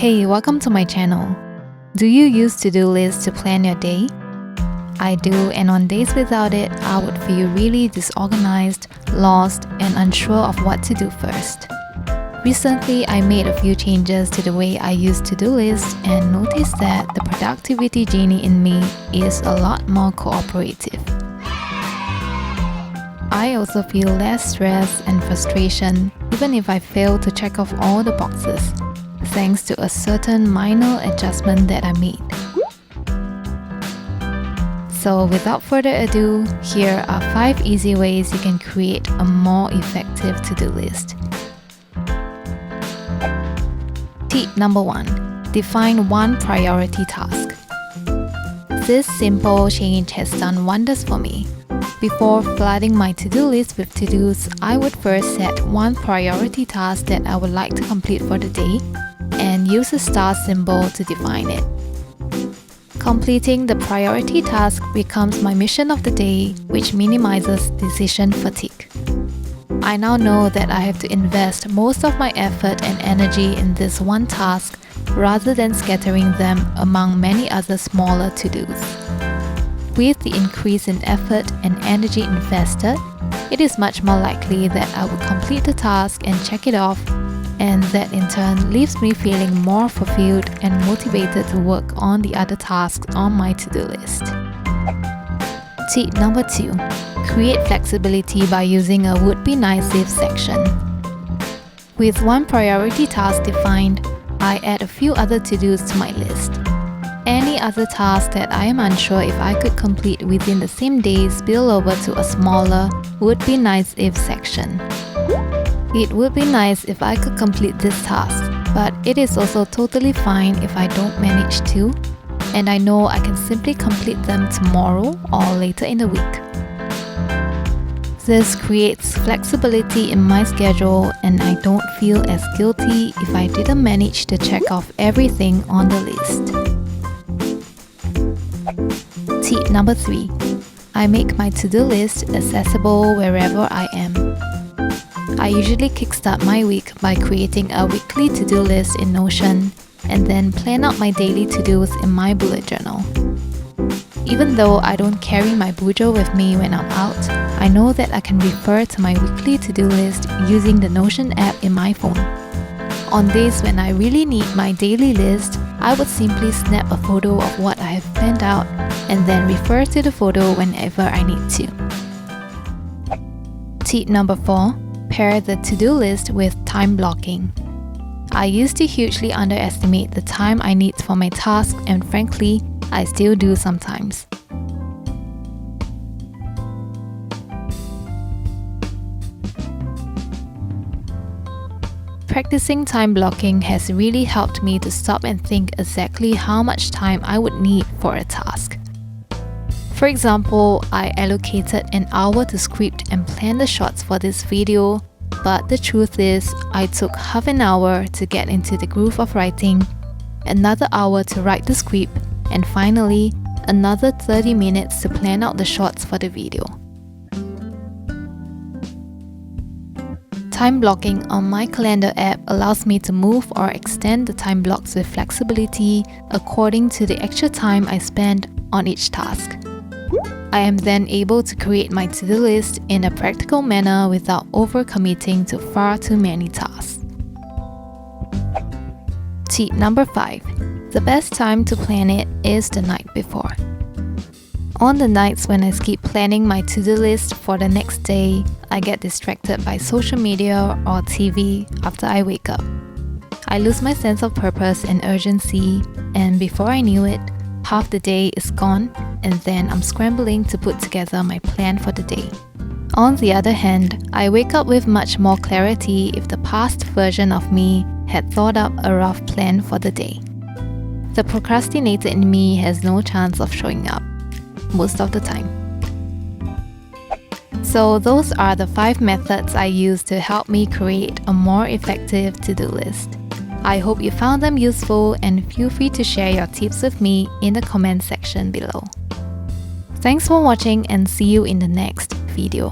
Hey, welcome to my channel. Do you use to-do lists to plan your day? I do, and on days without it, I would feel really disorganized, lost, and unsure of what to do first. Recently, I made a few changes to the way I use to-do lists and noticed that the productivity genie in me is a lot more cooperative. I also feel less stress and frustration even if I fail to check off all the boxes, thanks to a certain minor adjustment that I made. So without further ado, here are 5 easy ways you can create a more effective to-do list. Tip number 1. Define one priority task. This simple change has done wonders for me. Before flooding my to-do list with to-dos, I would first set one priority task that I would like to complete for the day and use a star symbol to define it. Completing the priority task becomes my mission of the day, which minimizes decision fatigue. I now know that I have to invest most of my effort and energy in this one task rather than scattering them among many other smaller to-dos. With the increase in effort and energy invested, it is much more likely that I will complete the task and check it off, and that in turn leaves me feeling more fulfilled and motivated to work on the other tasks on my to-do list. Tip number 2. Create flexibility by using a would be nice if section. With one priority task defined, I add a few other to-dos to my list. Any other task that I am unsure if I could complete within the same day spill over to a smaller would be nice if section. It would be nice if I could complete this task, but it is also totally fine if I don't manage to, and I know I can simply complete them tomorrow or later in the week. This creates flexibility in my schedule, and I don't feel as guilty if I didn't manage to check off everything on the list. Tip number 3. I make my to-do list accessible wherever I am. I usually kickstart my week by creating a weekly to-do list in Notion and then plan out my daily to-dos in my bullet journal. Even though I don't carry my bujo with me when I'm out, I know that I can refer to my weekly to-do list using the Notion app in my phone. On days when I really need my daily list, I would simply snap a photo of what I have planned out and then refer to the photo whenever I need to. Tip number 4. Pair the to-do list with time blocking. I used to hugely underestimate the time I need for my tasks, and frankly, I still do sometimes. Practicing time blocking has really helped me to stop and think exactly how much time I would need for a task. For example, I allocated an hour to script and plan the shots for this video, but the truth is, I took half an hour to get into the groove of writing, another hour to write the script, and finally, another 30 minutes to plan out the shots for the video. Time blocking on my calendar app allows me to move or extend the time blocks with flexibility according to the extra time I spend on each task. I am then able to create my to-do list in a practical manner without over-committing to far too many tasks. Tip number 5. The best time to plan it is the night before. On the nights when I skip planning my to-do list for the next day, I get distracted by social media or TV after I wake up. I lose my sense of purpose and urgency, and before I knew it, half the day is gone, and then I'm scrambling to put together my plan for the day. On the other hand, I wake up with much more clarity if the past version of me had thought up a rough plan for the day. The procrastinator in me has no chance of showing up, most of the time. So those are the 5 methods I use to help me create a more effective to-do list. I hope you found them useful, and feel free to share your tips with me in the comment section below. Thanks for watching, and see you in the next video.